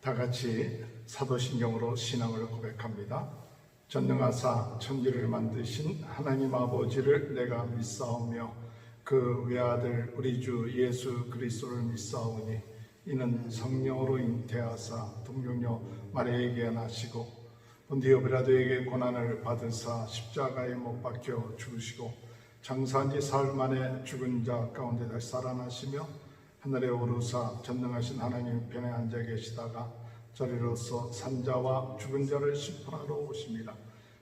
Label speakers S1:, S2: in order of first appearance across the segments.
S1: 다 같이 사도신경으로 신앙을 고백합니다. 전능하사 천지를 만드신 하나님 아버지를 내가 믿사오며 그 외아들 우리 주 예수 그리스도를 믿사오니 이는 성령으로 잉태하사 동정녀 마리아에게 나시고 본디오 빌라도에게 고난을 받으사 십자가에 못 박혀 죽으시고 장사한 지 사흘 만에 죽은 자 가운데 다시 살아나시며 하늘에 오르사 전능하신 하나님 편에 앉아 계시다가 저리로서 산자와 죽은 자를 심판하러 오십니다.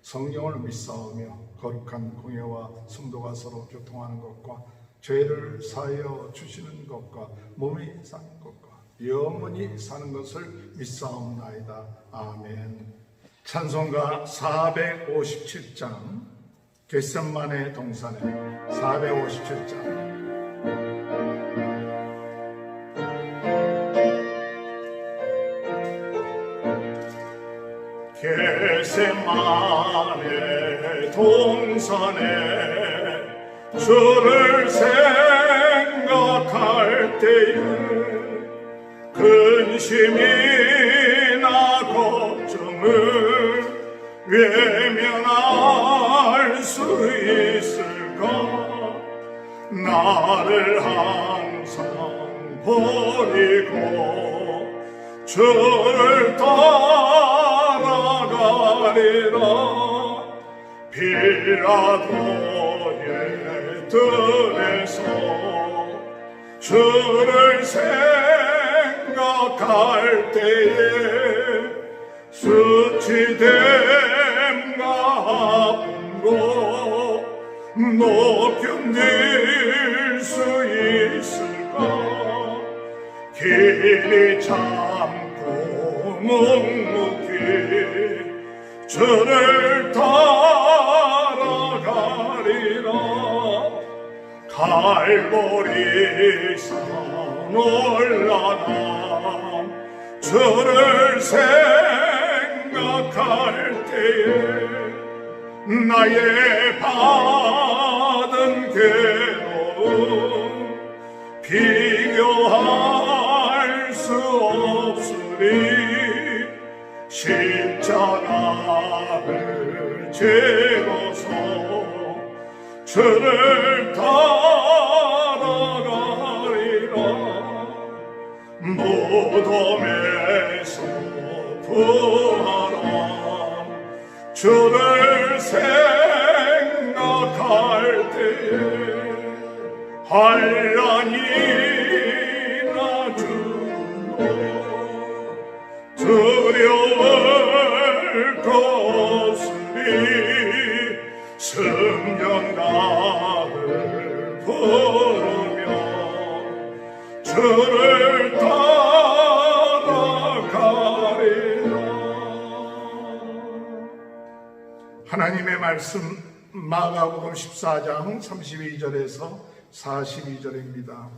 S1: 성령을 믿사오며 거룩한 공예와 성도가 서로 교통하는 것과 죄를 사하여 주시는 것과 몸이 사는 것과 영원히 사는 것을 믿사옵나이다. 아멘. 찬송가 457장 겟셋마네 동산에 457장 겟셋마네 동산에 주를 생각할 때에 근심이나 걱정을 외면할 수 있을까? 나를 항상 버리고 주를 따라가리라. 빌라도의 뜰에서 주를 생각할 때에 수치됨과 아픔도 너 견딜 수 있을까? 길이 참고 묵묵히 주를 따라가리라. 갈보리 산 올라가 주를 생각할 때에 나의 받은 괴로움 비교할 수 없으리. 십자가를 지고서 주를 따라가리라. 무덤에서 부활한 주를 생각할 때에 환란이나 주로 두려울 것 없으리. 성령가를 부르며 주를 따라가리라. 하나님의 말씀 마가복음 14장 32절에서 42절입니다.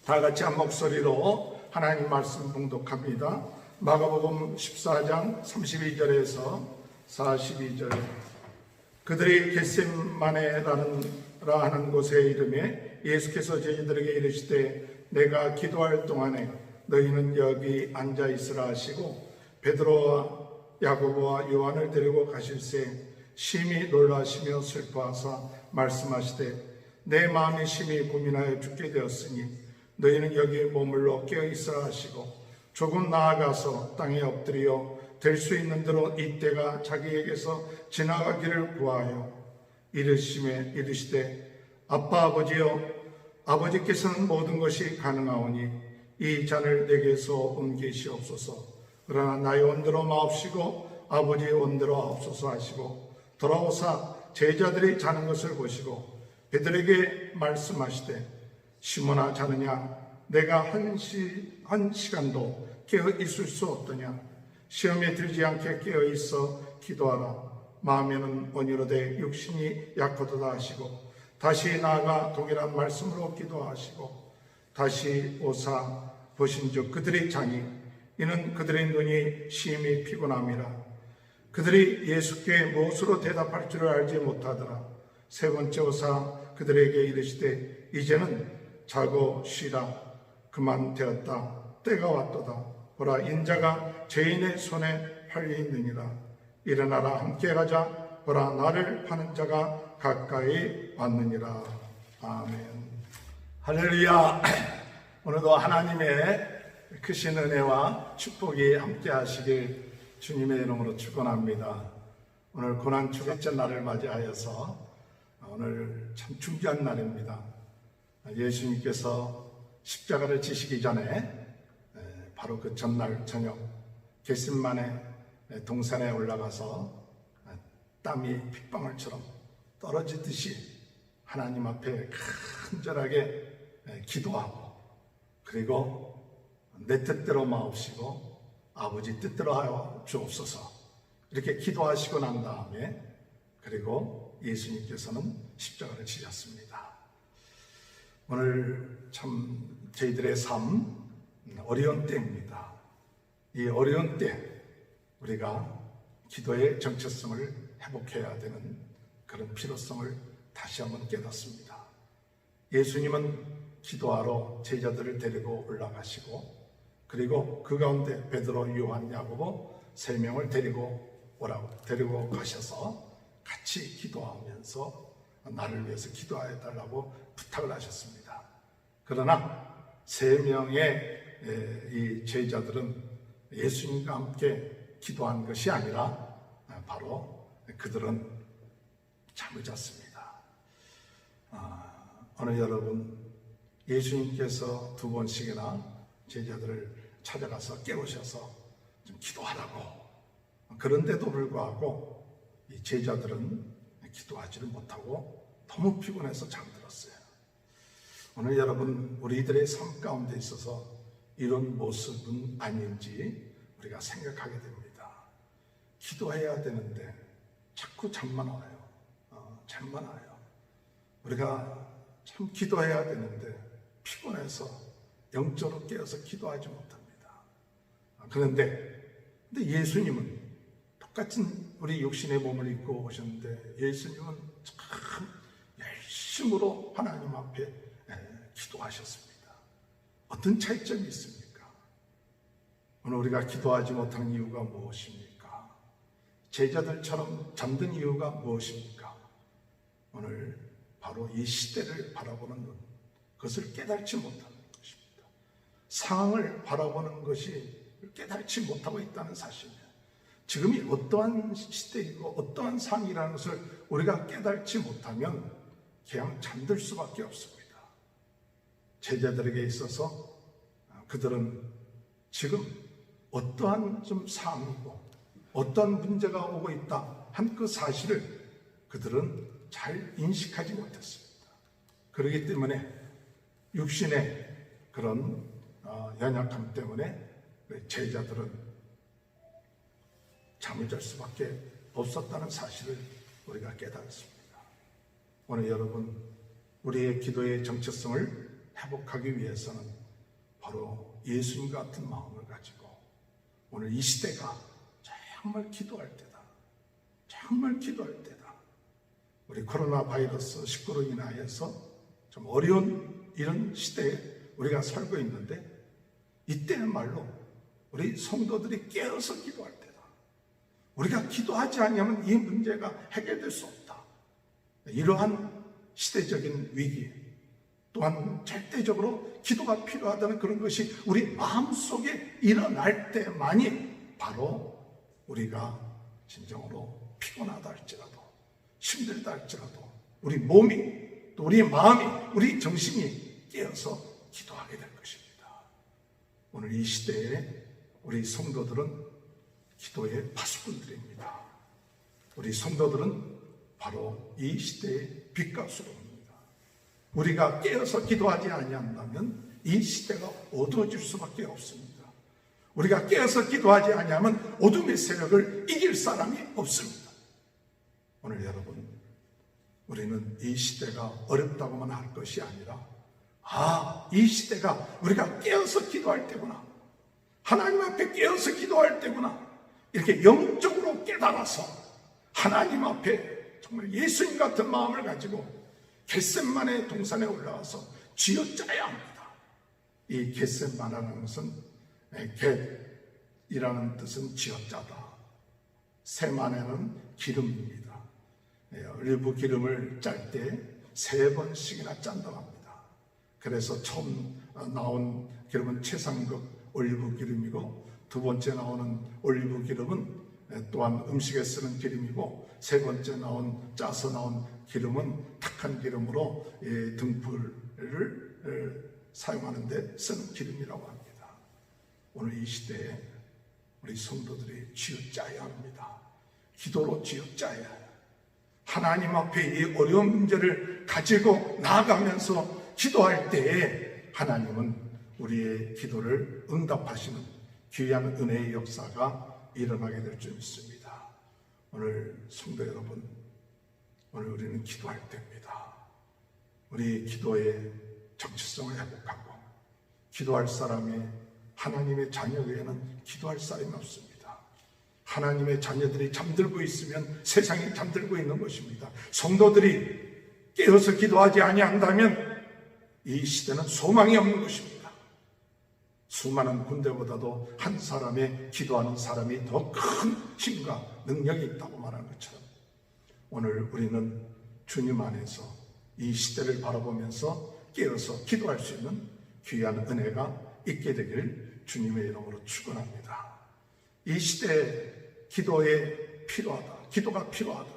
S1: 다 같이 한 목소리로 하나님 말씀 봉독합니다. 마가복음 14장 32절에서 42절. 그들이 겟셋마네라 하는 곳에 이르매 예수께서 제자들에게 이르시되 내가 기도할 동안에 너희는 여기 앉아 있으라 하시고 베드로와 야고보와 요한을 데리고 가실새 심히 놀라시며 슬퍼하사 말씀하시되 내 마음이 심히 고민하여 죽게 되었으니 너희는 여기 머물러 깨어 있으라 하시고 조금 나아가서 땅에 엎드려 될 수 있는 대로 이때가 자기에게서 지나가기를 구하여 이르시되 아빠 아버지여 아버지께서는 모든 것이 가능하오니 이 잔을 내게서 옮기시옵소서. 그러나 나의 원대로 마옵시고 아버지의 원대로 하옵소서 하시고 돌아오사 제자들이 자는 것을 보시고 베드로에게 말씀하시되 시몬아 자느냐 내가 한 시간도 깨어 있을 수 없더냐. 시험에 들지 않게 깨어 있어 기도하라. 마음에는 온유로되 육신이 약하도다 하시고 다시 나아가 동일한 말씀으로 기도하시고 다시 오사 보신즉 그들의 장이 이는 그들의 눈이 심히 피곤함이라. 그들이 예수께 무엇으로 대답할 줄을 알지 못하더라. 세 번째 오사 그들에게 이르시되 이제는 자고 쉬라. 그만 되었다. 때가 왔도다. 보라 인자가 죄인의 손에 팔려 있느니라. 일어나라 함께 가자. 보라 나를 파는 자가 가까이 왔느니라. 아멘. 할렐루야. 오늘도 하나님의 크신 은혜와 축복이 함께 하시길 주님의 이름으로 축원합니다. 오늘 고난 주일째 날을 맞이하여서 오늘 참 중요한 날입니다. 예수님께서 십자가를 지시기 전에 바로 그 전날 저녁 겟셋마네 동산에 올라가서 땀이 핏방울처럼 떨어지듯이 하나님 앞에 간절하게 기도하고, 그리고 내 뜻대로 마옵시고 아버지 뜻대로 하여 주옵소서 이렇게 기도하시고 난 다음에, 그리고 예수님께서는 십자가를 지셨습니다. 오늘 참 저희들의 삶 어려운 때입니다. 이 어려운 때 우리가 기도의 정체성을 회복해야 되는 그런 필요성을 다시 한번 깨닫습니다. 예수님은 기도하러 제자들을 데리고 올라가시고, 그리고 그 가운데 베드로, 요한, 야고보 3명을 데리고 가셔서 같이 기도하면서 나를 위해서 기도하여 달라고 부탁을 하셨습니다. 그러나 3명의 이 제자들은 예수님과 함께 기도한 것이 아니라 바로 그들은 잠을 잤습니다. 오늘 여러분, 예수님께서 2번씩이나 제자들을 찾아가서 깨우셔서 좀 기도하라고, 그런데도 불구하고 이 제자들은 기도하지를 못하고 너무 피곤해서 잠들었어요. 오늘 여러분, 우리들의 삶 가운데 있어서 이런 모습은 아닌지 우리가 생각하게 됩니다. 기도해야 되는데 자꾸 잠만 와요. 잠만 와요. 우리가 참 기도해야 되는데 피곤해서 영적으로 깨어서 기도하지 못합니다. 그런데 예수님은 똑같은 우리 육신의 몸을 입고 오셨는데, 예수님은 참 열심으로 하나님 앞에 기도하셨습니다. 어떤 차이점이 있습니까? 오늘 우리가 기도하지 못하는 이유가 무엇입니까? 제자들처럼 잠든 이유가 무엇입니까? 오늘 바로 이 시대를 바라보는 눈, 그것을 깨닫지 못하는 것입니다. 상황을 바라보는 것이 깨닫지 못하고 있다는 사실이에요. 지금이 어떠한 시대이고 어떠한 상황이라는 것을 우리가 깨닫지 못하면 그냥 잠들 수밖에 없습니다. 제자들에게 있어서 그들은 지금 어떠한 좀 상황이고 어떠한 문제가 오고 있다 한 그 사실을 그들은 잘 인식하지 못했습니다. 그렇기 때문에 육신의 그런 연약함 때문에 제자들은 잠을 잘 수밖에 없었다는 사실을 우리가 깨달았습니다. 오늘 여러분, 우리의 기도의 정체성을 회복하기 위해서는 바로 예수님 같은 마음을 가지고 오늘 이 시대가 정말 기도할 때다. 정말 기도할 때다. 우리 코로나 바이러스 19로 인하여서 좀 어려운 이런 시대에 우리가 살고 있는데, 이때야말로 우리 성도들이 깨어서 기도할 때다. 우리가 기도하지 않으면 이 문제가 해결될 수 없다. 이러한 시대적인 위기, 또한 절대적으로 기도가 필요하다는 그런 것이 우리 마음속에 일어날 때만이 바로 우리가 진정으로 피곤하다 할지라도, 힘들다 할지라도 우리 몸이, 또 우리 마음이, 우리 정신이 깨어서 기도하게 될 것입니다. 오늘 이 시대에 우리 성도들은 기도의 파수꾼들입니다. 우리 성도들은 바로 이 시대의 빛가수로입니다. 우리가 깨어서 기도하지 아니한다면 이 시대가 어두워질 수밖에 없습니다. 우리가 깨어서 기도하지 아니하면 어둠의 세력을 이길 사람이 없습니다. 오늘 여러분, 우리는 이 시대가 어렵다고만 할 것이 아니라, 이 시대가 우리가 깨어서 기도할 때구나, 하나님 앞에 깨어서 기도할 때구나, 이렇게 영적으로 깨달아서 하나님 앞에 정말 예수님 같은 마음을 가지고 겟셋마네 동산에 올라와서 쥐어짜야 합니다. 이 겟셋마라는 것은 겟, 이라는 뜻은 지었자다. 셈 안에는 기름입니다. 올리브 기름을 짤 때 3번씩이나 짠다고 합니다. 그래서 처음 나온 기름은 최상급 올리브 기름이고, 두 번째 나오는 올리브 기름은 또한 음식에 쓰는 기름이고, 세 번째 짜서 나온 기름은 탁한 기름으로 등불을 사용하는 데 쓰는 기름이라고 합니다. 오늘 이 시대에 우리 성도들이 쥐어짜야 합니다. 기도로 쥐어짜야 해요. 하나님 앞에 이 어려운 문제를 가지고 나아가면서 기도할 때에 하나님은 우리의 기도를 응답하시는 귀한 은혜의 역사가 일어나게 될 줄 믿습니다. 오늘 성도 여러분, 오늘 우리는 기도할 때입니다. 우리 기도의 정체성을 회복하고, 기도할 사람이 하나님의 자녀에게는 기도할 사람이 없습니다. 하나님의 자녀들이 잠들고 있으면 세상이 잠들고 있는 것입니다. 성도들이 깨어서 기도하지 아니한다면 이 시대는 소망이 없는 것입니다. 수많은 군대보다도 한 사람의 기도하는 사람이 더 큰 힘과 능력이 있다고 말하는 것처럼, 오늘 우리는 주님 안에서 이 시대를 바라보면서 깨어서 기도할 수 있는 귀한 은혜가 있게 되길 주님의 이름으로 축원합니다. 이 시대에 기도에 필요하다. 기도가 필요하다.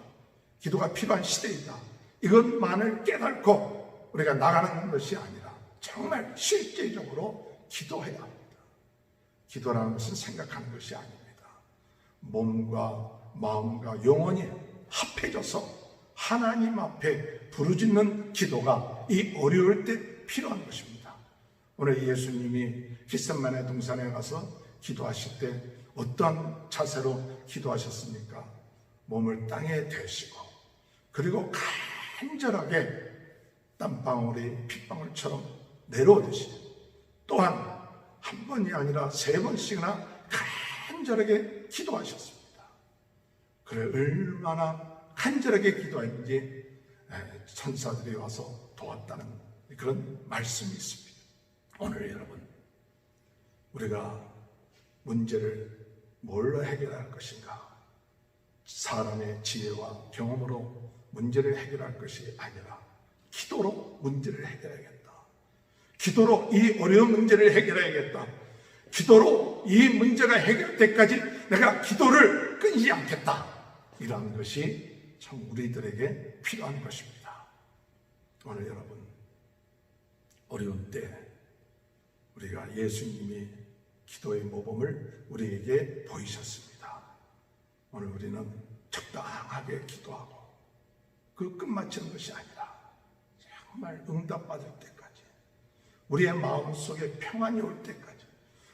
S1: 기도가 필요한 시대이다. 이것만을 깨닫고 우리가 나가는 것이 아니라 정말 실제적으로 기도해야 합니다. 기도라는 것은 생각하는 것이 아닙니다. 몸과 마음과 영혼이 합해져서 하나님 앞에 부르짖는 기도가 이 어려울 때 필요한 것입니다. 오늘 예수님이 겟세마네 동산에 가서 기도하실 때 어떤 자세로 기도하셨습니까? 몸을 땅에 대시고, 그리고 간절하게 땀방울이 핏방울처럼 내려오듯이, 또한 한 번이 아니라 3번씩이나 간절하게 기도하셨습니다. 그래, 얼마나 간절하게 기도했는지 천사들이 와서 도왔다는 그런 말씀이 있습니다. 오늘 여러분, 우리가 문제를 뭘로 해결할 것인가? 사람의 지혜와 경험으로 문제를 해결할 것이 아니라 기도로 문제를 해결해야겠다. 기도로 이 어려운 문제를 해결해야겠다. 기도로 이 문제가 해결될 때까지 내가 기도를 끊지 않겠다. 이런 것이 참 우리들에게 필요한 것입니다. 오늘 여러분, 어려운 때 우리가 예수님이 기도의 모범을 우리에게 보이셨습니다. 오늘 우리는 적당하게 기도하고 그 끝마치는 것이 아니라 정말 응답받을 때까지, 우리의 마음속에 평안이 올 때까지,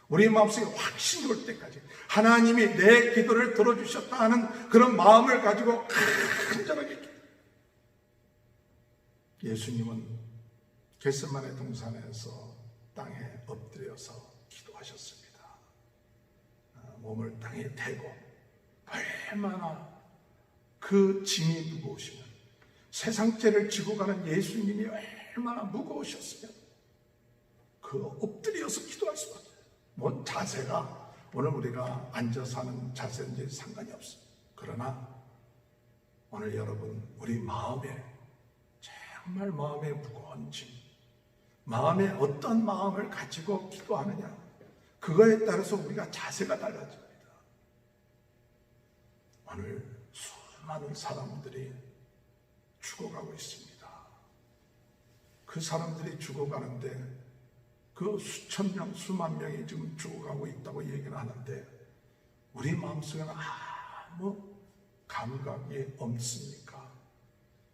S1: 우리의 마음속에 확신이 올 때까지, 하나님이 내 기도를 들어주셨다 하는 그런 마음을 가지고 간절하게 기도. 예수님은 겟세마네 동산에서 땅에 엎드려서 기도하셨습니다. 몸을 땅에 대고, 얼마나 그 짐이 무거우시면, 세상죄를 지고 가는 예수님이 얼마나 무거우셨으면 그 엎드려서 기도할 수밖에 없어요. 뭔 자세가 오늘 우리가 앉아서 하는 자세인지 상관이 없어요. 그러나 오늘 여러분, 우리 마음에, 정말 마음에 무거운 짐, 마음에 어떤 마음을 가지고 기도하느냐, 그거에 따라서 우리가 자세가 달라집니다. 오늘 수많은 사람들이 죽어가고 있습니다. 그 사람들이 죽어가는데 그 수천 명, 수만 명이 지금 죽어가고 있다고 얘기를 하는데 우리 마음속에는 아무 감각이 없습니까?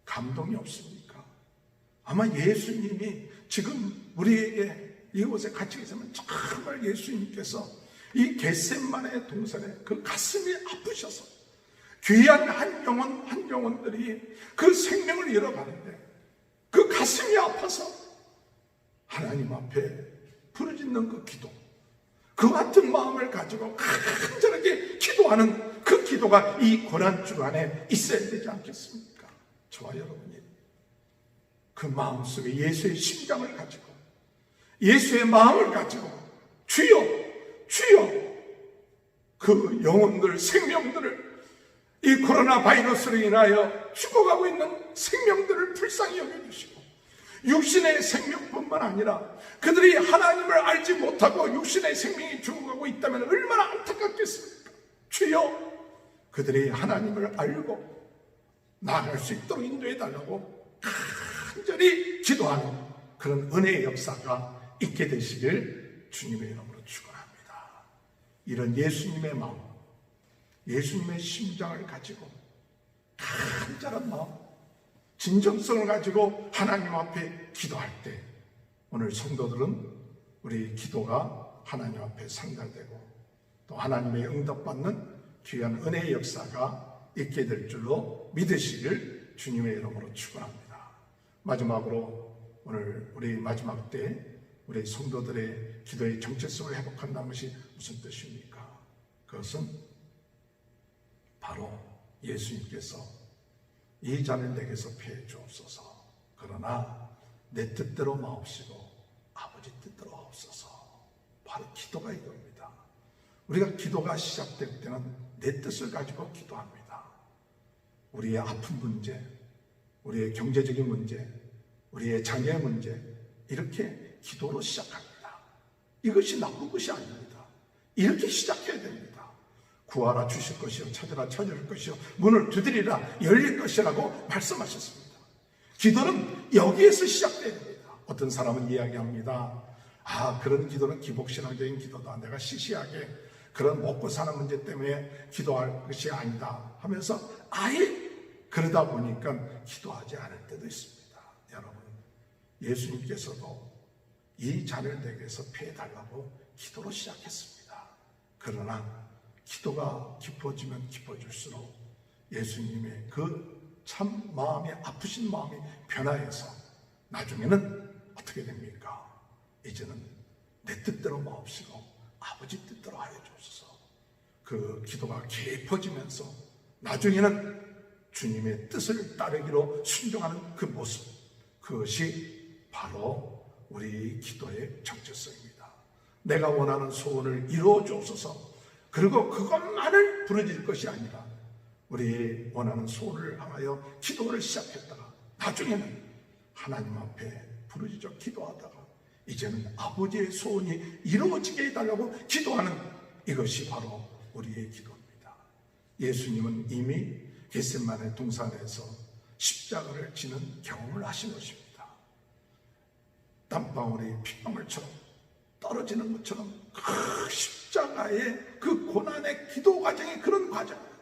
S1: 감동이 없습니까? 아마 예수님이 지금 우리에게 이곳에 같이 계시면 정말 예수님께서 이 겟세마네 동산에 그 가슴이 아프셔서 귀한 한 영혼들이 그 생명을 잃어가는데 그 가슴이 아파서 하나님 앞에 부르짖는 그 기도, 그 같은 마음을 가지고 간절하게 기도하는 그 기도가 이 고난주간에 있어야 되지 않겠습니까? 저와 여러분이 그 마음속에 예수의 심장을 가지고, 예수의 마음을 가지고 주여 주여 그 영혼들, 생명들을, 이 코로나 바이러스로 인하여 죽어가고 있는 생명들을 불쌍히 여겨주시고, 육신의 생명뿐만 아니라 그들이 하나님을 알지 못하고 육신의 생명이 죽어가고 있다면 얼마나 안타깝겠습니까? 주여, 그들이 하나님을 알고 나아갈 수 있도록 인도해 달라고 간절히 기도하는 그런 은혜의 역사가 있게 되시길 주님의 이름으로 축원합니다. 이런 예수님의 마음, 예수님의 심장을 가지고 간절한 마음, 진정성을 가지고 하나님 앞에 기도할 때 오늘 성도들은 우리 기도가 하나님 앞에 상달되고 또 하나님의 응답받는 귀한 은혜의 역사가 있게 될 줄로 믿으시길 주님의 이름으로 축원합니다. 마지막으로 오늘 우리 마지막 때 우리 성도들의 기도의 정체성을 회복한다는 것이 무슨 뜻입니까? 그것은 바로 예수님께서 이 잔을 내게서 피해 주옵소서. 그러나 내 뜻대로 마옵시고 아버지 뜻대로 하옵소서. 바로 기도가 이겁니다. 우리가 기도가 시작될 때는 내 뜻을 가지고 기도합니다. 우리의 아픈 문제, 우리의 경제적인 문제, 우리의 자녀의 문제, 이렇게 기도로 시작합니다. 이것이 나쁜 것이 아닙니다. 이렇게 시작해야 됩니다. 구하라 주실 것이요, 찾으라 찾을 것이요, 문을 두드리라 열릴 것이라고 말씀하셨습니다. 기도는 여기에서 시작돼야 됩니다. 어떤 사람은 이야기합니다. 그런 기도는 기복신앙적인 기도다. 내가 시시하게 그런 먹고 사는 문제 때문에 기도할 것이 아니다 하면서 아예 그러다 보니까 기도하지 않을 때도 있습니다. 여러분, 예수님께서도 이 잔을 내게서 피해달라고 기도로 시작했습니다. 그러나 기도가 깊어지면 깊어질수록 예수님의 그 참 마음이 아프신 마음이 변화해서 나중에는 어떻게 됩니까? 이제는 내 뜻대로 마옵시고 아버지 뜻대로 하여 주옵소서. 그 기도가 깊어지면서 나중에는 주님의 뜻을 따르기로 순종하는 그 모습, 그것이 바로 우리 기도의 정체성입니다. 내가 원하는 소원을 이루어 주옵소서. 그리고 그것만을 부르짖을 것이 아니라 우리 원하는 소원을 향하여 기도를 시작했다가 나중에는 하나님 앞에 부르짖어 기도하다가 이제는 아버지의 소원이 이루어지게 해달라고 기도하는 이것이 바로 우리의 기도입니다. 예수님은 이미 겟세마네 동산에서 십자가를 지는 경험을 하신 것입니다. 땀방울이 핏방울처럼 떨어지는 것처럼 그 십자가의 그 고난의 기도 과정이 그런 과정이에요.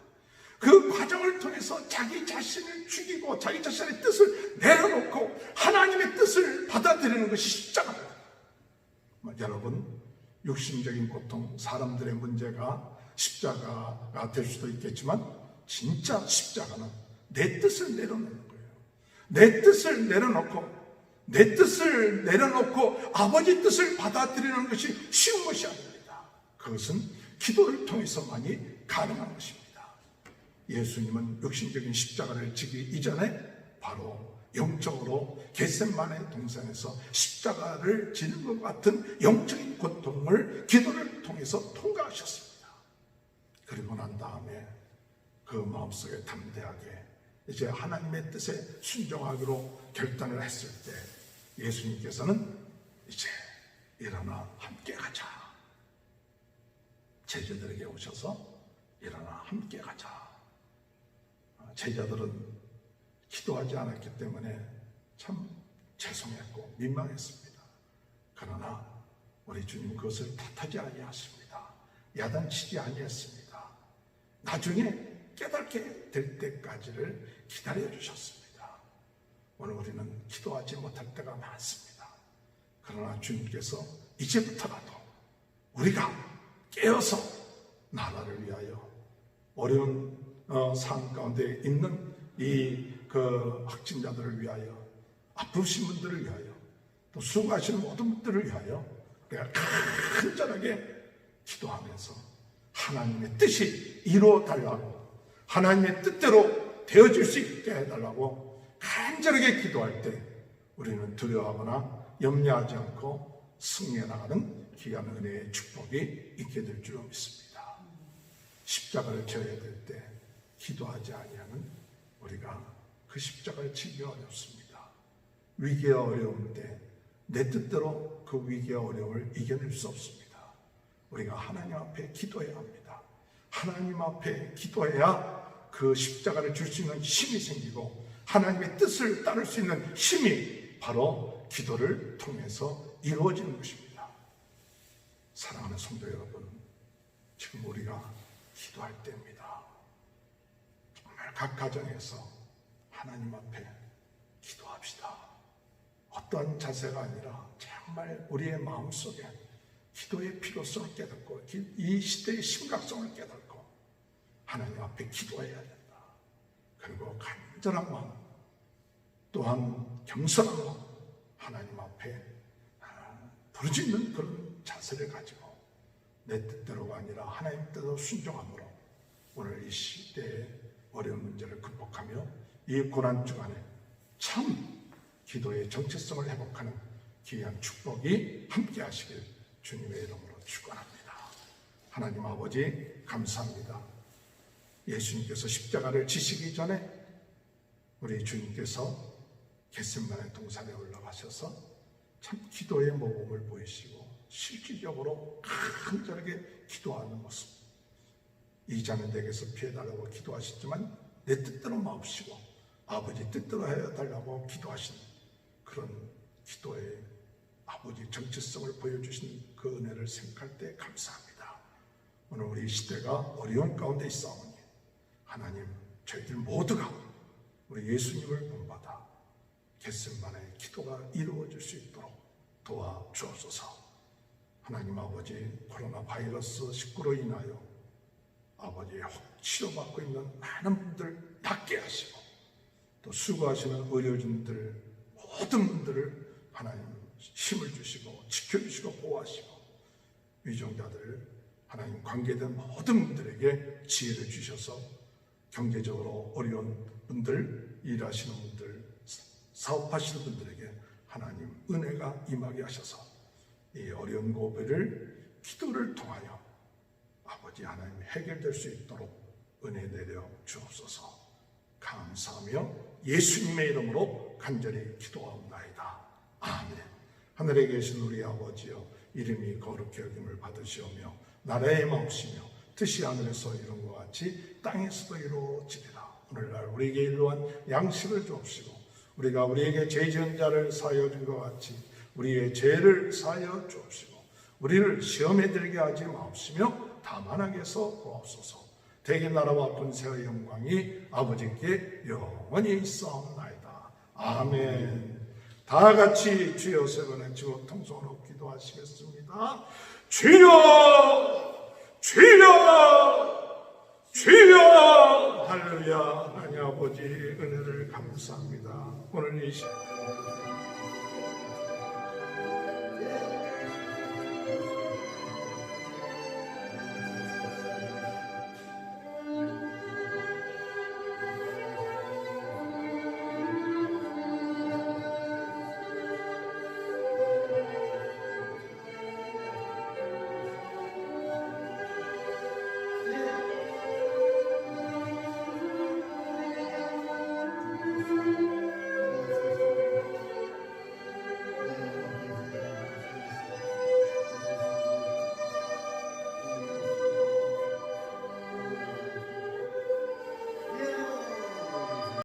S1: 그 과정을 통해서 자기 자신을 죽이고 자기 자신의 뜻을 내려놓고 하나님의 뜻을 받아들이는 것이 십자가입니다. 여러분, 육신적인 고통, 사람들의 문제가 십자가가 될 수도 있겠지만 진짜 십자가는 내 뜻을 내려놓는 거예요. 내 뜻을 내려놓고 아버지 뜻을 받아들이는 것이 쉬운 것이 아닙니다. 그것은 기도를 통해서만이 가능한 것입니다. 예수님은 육신적인 십자가를 지기 이전에 바로 영적으로 겟세마네 동산에서 십자가를 지는 것 같은 영적인 고통을 기도를 통해서 통과하셨습니다. 그리고 난 다음에 그 마음속에 담대하게 이제 하나님의 뜻에 순종하기로 결단을 했을 때 예수님께서는 이제 일어나 함께 가자. 제자들에게 오셔서 일어나 함께 가자. 제자들은 기도하지 않았기 때문에 참 죄송했고 민망했습니다. 그러나 우리 주님 그것을 탓하지 아니하십니다. 야단치지 아니했습니다. 나중에 깨닫게 될 때까지를 기다려 주셨습니다. 오늘 우리는 기도하지 못할 때가 많습니다. 그러나 주님께서 이제부터라도 우리가 깨어서 나라를 위하여 어려운 상황 가운데 있는 이 그 확진자들을 위하여, 아프신 분들을 위하여, 또 수고하시는 모든 분들을 위하여 우리가 간절하게 기도하면서 하나님의 뜻이 이루어달라고, 하나님의 뜻대로 되어질 수 있게 해달라고 간절하게 기도할 때 우리는 두려워하거나 염려하지 않고 승리해 나가는 귀한 은혜의 축복이 있게 될 줄 믿습니다. 십자가를 져야 될 때 기도하지 아니하는 우리가 그 십자가를 지기 어렵습니다. 위기와 어려움 때 내 뜻대로 그 위기와 어려움을 이겨낼 수 없습니다. 우리가 하나님 앞에 기도해야 합니다. 하나님 앞에 기도해야 그 십자가를 줄 수 있는 힘이 생기고 하나님의 뜻을 따를 수 있는 힘이 바로 기도를 통해서 이루어지는 것입니다. 사랑하는 성도 여러분, 지금 우리가 기도할 때입니다. 정말 각 가정에서 하나님 앞에 기도합시다. 어떤 자세가 아니라 정말 우리의 마음속에 기도의 필요성을 깨닫고 이 시대의 심각성을 깨닫고 하나님 앞에 기도해야 된다. 그리고 간절한 마음 또한 겸손한 마음 하나님 앞에 부르짖는 그런 자세를 가지고 내 뜻대로가 아니라 하나님 뜻대로 순종함으로 오늘 이 시대의 어려운 문제를 극복하며 이 고난 주간에 참 기도의 정체성을 회복하는 귀한 축복이 함께 하시길 주님의 이름으로 축원합니다. 하나님 아버지 감사합니다. 예수님께서 십자가를 지시기 전에 우리 주님께서 겟세마네 동산에 올라가셔서 참 기도의 모범을 보이시고 실질적으로 간절하게 기도하는 모습. 이 자는 내게서 피해달라고 기도하셨지만 내 뜻대로 마옵시고 아버지 뜻대로 해달라고 기도하신 그런 기도의 아버지 정체성을 보여주신 그 은혜를 생각할 때 감사합니다. 오늘 우리 시대가 어려운 가운데 있사오니 하나님 저희들 모두가 우리 예수님을 본받아 겟세마네 기도가 이루어질 수 있도록 도와주옵소서. 하나님 아버지 코로나 바이러스 19로 인하여 아버지 혹 치료받고 있는 많은 분들 낫게 하시고 또 수고하시는 의료진들 모든 분들을 하나님 힘을 주시고 지켜주시고 보호하시고 위정자들 하나님 관계된 모든 분들에게 지혜를 주셔서 경제적으로 어려운 분들, 일하시는 분들, 사업하시는 분들에게 하나님 은혜가 임하게 하셔서 이 어려운 고비를 기도를 통하여 아버지 하나님 해결될 수 있도록 은혜 내려 주옵소서. 감사하며 예수님의 이름으로 간절히 기도하옵나이다. 아멘. 하늘에 계신 우리 아버지여 이름이 거룩히 여김을 받으시오며 나라의 마옵시며 뜻이 하늘에서 이룬 것 같이 땅에서도 이루어지리라. 오늘날 우리에게 일로한 양식을 주옵시고 우리가 우리에게 죄 지은 자를 사하여 준 것 같이 우리의 죄를 사하여 주옵시고 우리를 시험에 들게 하지 마옵시며 다만 악에서 구하옵소서. 대개 나라와 권세의 영광이 아버지께 영원히 있사옵나이다. 아멘. 다 같이 주여 세 번 외치고 통성으로 기도하시겠습니다. 주여 주여 주여. 할렐루야. 하나님 아버지 은혜를 감사합니다. 오늘 이 시간